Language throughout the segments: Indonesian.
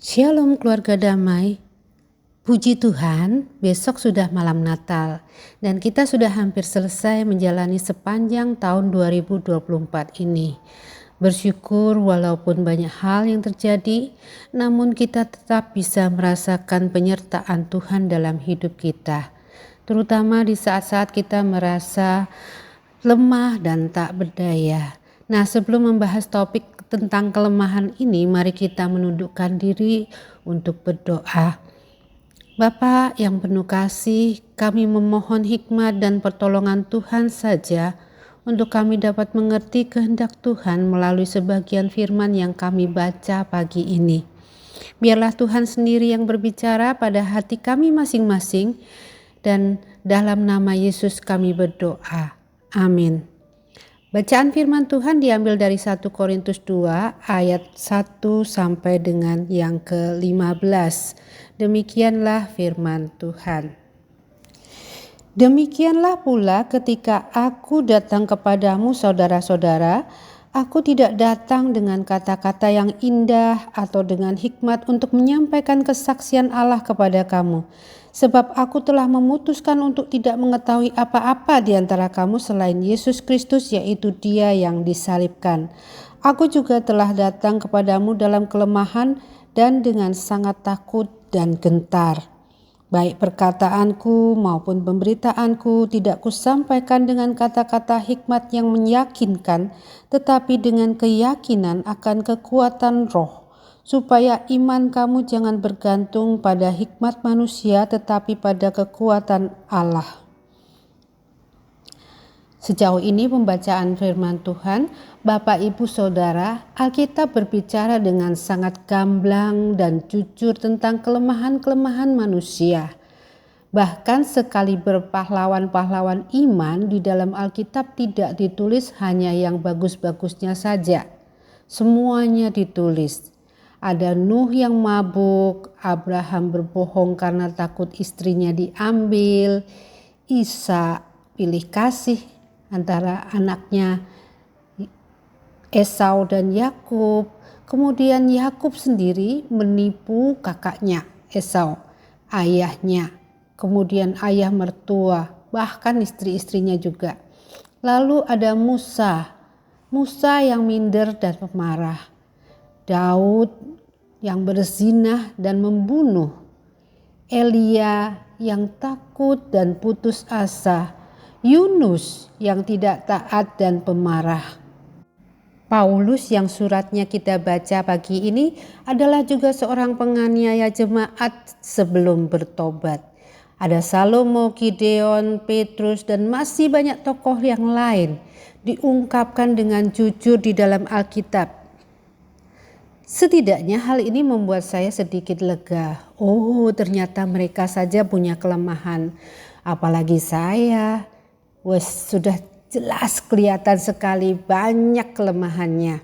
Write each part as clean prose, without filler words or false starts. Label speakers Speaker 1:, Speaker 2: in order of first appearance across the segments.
Speaker 1: Shalom keluarga damai. Puji Tuhan, besok sudah malam Natal dan kita sudah hampir selesai menjalani sepanjang tahun 2024 ini. Bersyukur walaupun banyak hal yang terjadi, namun kita tetap bisa merasakan penyertaan Tuhan dalam hidup kita. Terutama di saat-saat kita merasa lemah dan tak berdaya. Nah, sebelum membahas topik tentang kelemahan ini, mari kita menundukkan diri untuk berdoa. Bapa yang penuh kasih, kami memohon hikmat dan pertolongan Tuhan saja untuk kami dapat mengerti kehendak Tuhan melalui sebagian firman yang kami baca pagi ini. Biarlah Tuhan sendiri yang berbicara pada hati kami masing-masing, dan dalam nama Yesus kami berdoa. Amin. Bacaan firman Tuhan diambil dari 1 Korintus 2 ayat 1 sampai dengan yang ke-15. Demikianlah firman Tuhan. Demikianlah pula ketika aku datang kepadamu saudara-saudara, aku tidak datang dengan kata-kata yang indah atau dengan hikmat untuk menyampaikan kesaksian Allah kepada kamu. Sebab aku telah memutuskan untuk tidak mengetahui apa-apa di antara kamu selain Yesus Kristus, yaitu Dia yang disalibkan. Aku juga telah datang kepadamu dalam kelemahan dan dengan sangat takut dan gentar. Baik perkataanku maupun pemberitaanku tidak kusampaikan dengan kata-kata hikmat yang meyakinkan, tetapi dengan keyakinan akan kekuatan roh, supaya iman kamu jangan bergantung pada hikmat manusia tetapi pada kekuatan Allah. Sejauh ini pembacaan firman Tuhan, Bapak Ibu Saudara, Alkitab berbicara dengan sangat gamblang dan jujur tentang kelemahan-kelemahan manusia. Bahkan sekaliber pahlawan-pahlawan iman di dalam Alkitab tidak ditulis hanya yang bagus-bagusnya saja. Semuanya ditulis. Ada Nuh yang mabuk, Abraham berbohong karena takut istrinya diambil, Isa pilih kasih antara anaknya Esau dan Yakub. Kemudian Yakub sendiri menipu kakaknya Esau, ayahnya. Kemudian ayah mertua, bahkan istri-istrinya juga. Lalu ada Musa yang minder dan pemarah. Daud yang berzinah dan membunuh. Elia yang takut dan putus asa. Yunus yang tidak taat dan pemarah. Paulus yang suratnya kita baca pagi ini adalah juga seorang penganiaya jemaat sebelum bertobat. Ada Salomo, Gideon, Petrus, dan masih banyak tokoh yang lain diungkapkan dengan jujur di dalam Alkitab. Setidaknya hal ini membuat saya sedikit lega. Oh, ternyata mereka saja punya kelemahan. Apalagi saya. Sudah jelas kelihatan sekali banyak kelemahannya.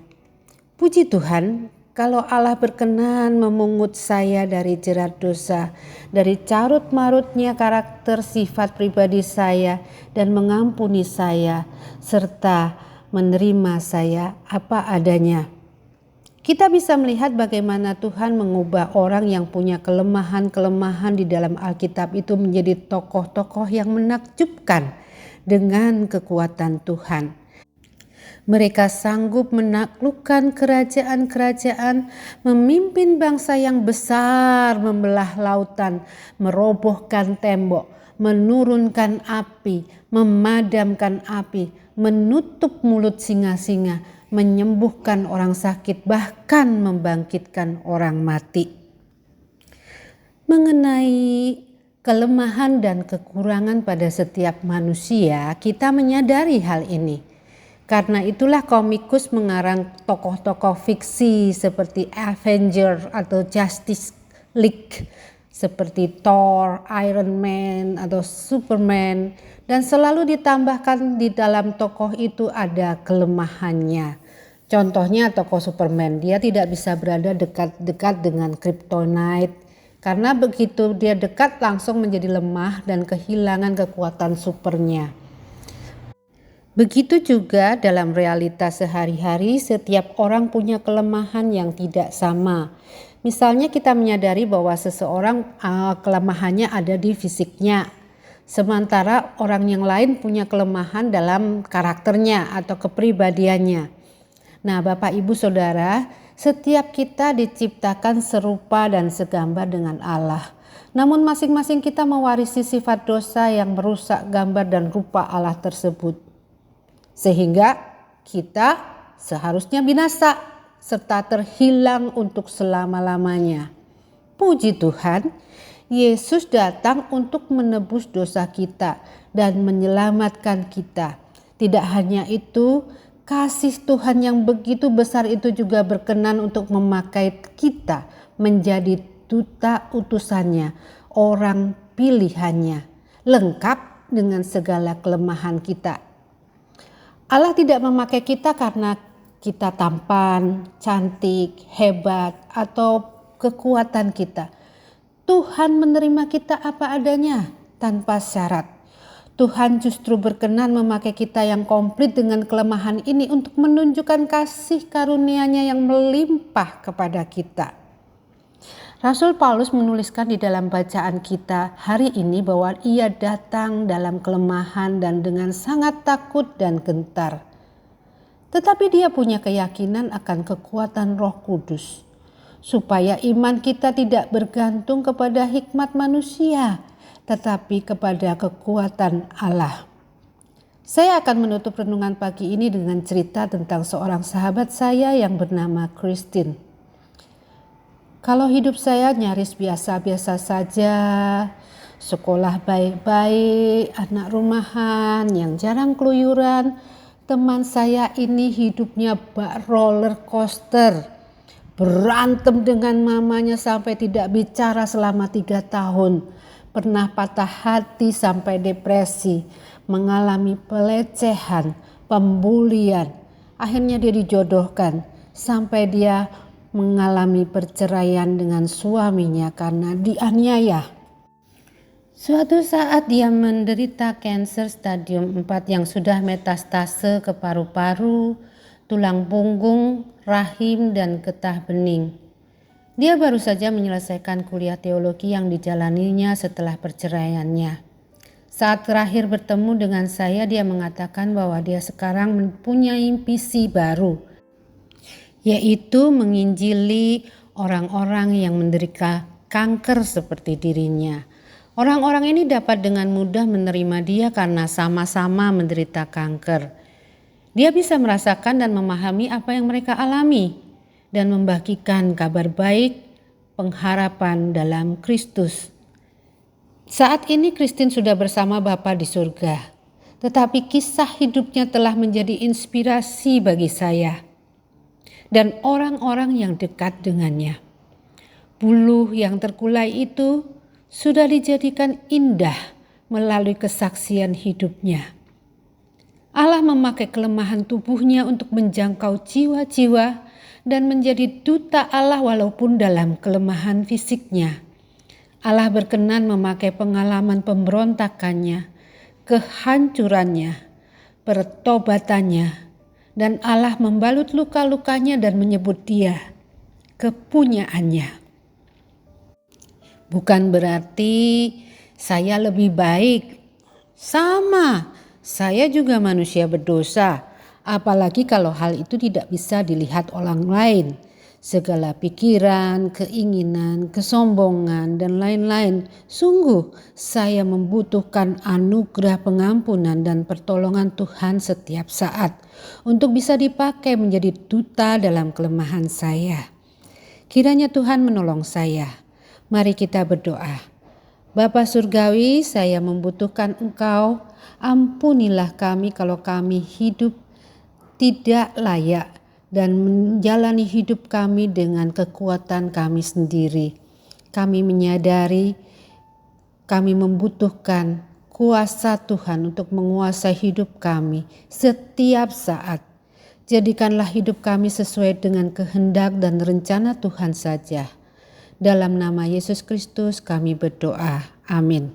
Speaker 1: Puji Tuhan, kalau Allah berkenan memungut saya dari jerat dosa, dari carut marutnya karakter sifat pribadi saya, dan mengampuni saya, serta menerima saya apa adanya. Kita bisa melihat bagaimana Tuhan mengubah orang yang punya kelemahan-kelemahan di dalam Alkitab itu menjadi tokoh-tokoh yang menakjubkan dengan kekuatan Tuhan. Mereka sanggup menaklukkan kerajaan-kerajaan, memimpin bangsa yang besar, membelah lautan, merobohkan tembok, menurunkan api, memadamkan api, menutup mulut singa-singa, menyembuhkan orang sakit, bahkan membangkitkan orang mati. Mengenai kelemahan dan kekurangan pada setiap manusia, kita menyadari hal ini. Karena itulah komikus mengarang tokoh-tokoh fiksi seperti Avenger atau Justice League, seperti Thor, Iron Man atau Superman, dan selalu ditambahkan di dalam tokoh itu ada kelemahannya. Contohnya tokoh Superman, dia tidak bisa berada dekat-dekat dengan Kryptonite. Karena begitu dia dekat langsung menjadi lemah dan kehilangan kekuatan supernya. Begitu juga dalam realitas sehari-hari, setiap orang punya kelemahan yang tidak sama. Misalnya kita menyadari bahwa seseorang kelemahannya ada di fisiknya, sementara orang yang lain punya kelemahan dalam karakternya atau kepribadiannya. Nah, Bapak Ibu Saudara, setiap kita diciptakan serupa dan segambar dengan Allah. Namun masing-masing kita mewarisi sifat dosa yang merusak gambar dan rupa Allah tersebut. Sehingga kita seharusnya binasa serta terhilang untuk selama-lamanya. Puji Tuhan, Yesus datang untuk menebus dosa kita dan menyelamatkan kita. Tidak hanya itu, kasih Tuhan yang begitu besar itu juga berkenan untuk memakai kita menjadi duta utusannya, orang pilihannya, lengkap dengan segala kelemahan kita. Allah tidak memakai kita karena kita tampan, cantik, hebat, atau kekuatan kita. Tuhan menerima kita apa adanya tanpa syarat. Tuhan justru berkenan memakai kita yang komplit dengan kelemahan ini untuk menunjukkan kasih karunia-Nya yang melimpah kepada kita. Rasul Paulus menuliskan di dalam bacaan kita hari ini bahwa ia datang dalam kelemahan dan dengan sangat takut dan gentar. Tetapi dia punya keyakinan akan kekuatan Roh Kudus, supaya iman kita tidak bergantung kepada hikmat manusia, tetapi kepada kekuatan Allah. Saya akan menutup renungan pagi ini dengan cerita tentang seorang sahabat saya yang bernama Christine. Kalau hidup saya nyaris biasa-biasa saja, sekolah baik-baik, anak rumahan yang jarang keluyuran. Teman saya ini hidupnya bak roller coaster, berantem dengan mamanya sampai tidak bicara selama 3 tahun, pernah patah hati sampai depresi, mengalami pelecehan, pembulian. Akhirnya dia dijodohkan sampai dia mengalami perceraian dengan suaminya karena dianiaya. Suatu saat dia menderita kanker stadium 4 yang sudah metastase ke paru-paru, tulang punggung, rahim, dan getah bening. Dia baru saja menyelesaikan kuliah teologi yang dijalaninya setelah perceraiannya. Saat terakhir bertemu dengan saya, dia mengatakan bahwa dia sekarang mempunyai visi baru, yaitu menginjili orang-orang yang menderita kanker seperti dirinya. Orang-orang ini dapat dengan mudah menerima dia karena sama-sama menderita kanker. Dia bisa merasakan dan memahami apa yang mereka alami dan membagikan kabar baik pengharapan dalam Kristus. Saat ini Christine sudah bersama Bapa di surga, tetapi kisah hidupnya telah menjadi inspirasi bagi saya dan orang-orang yang dekat dengannya. Buluh yang terkulai itu sudah dijadikan indah melalui kesaksian hidupnya. Allah memakai kelemahan tubuhnya untuk menjangkau jiwa-jiwa dan menjadi duta Allah walaupun dalam kelemahan fisiknya. Allah berkenan memakai pengalaman pemberontakannya, kehancurannya, pertobatannya, dan Allah membalut luka-lukanya dan menyebut dia kepunyaannya. Bukan berarti saya lebih baik. Sama, saya juga manusia berdosa. Apalagi kalau hal itu tidak bisa dilihat orang lain. Segala pikiran, keinginan, kesombongan, dan lain-lain. Sungguh saya membutuhkan anugerah pengampunan dan pertolongan Tuhan setiap saat untuk bisa dipakai menjadi duta dalam kelemahan saya. Kiranya Tuhan menolong saya. Mari kita berdoa. Bapa Surgawi, saya membutuhkan Engkau. Ampunilah kami kalau kami hidup tidak layak dan menjalani hidup kami dengan kekuatan kami sendiri. Kami menyadari kami membutuhkan kuasa Tuhan untuk menguasai hidup kami setiap saat. Jadikanlah hidup kami sesuai dengan kehendak dan rencana Tuhan saja. Dalam nama Yesus Kristus kami berdoa. Amin.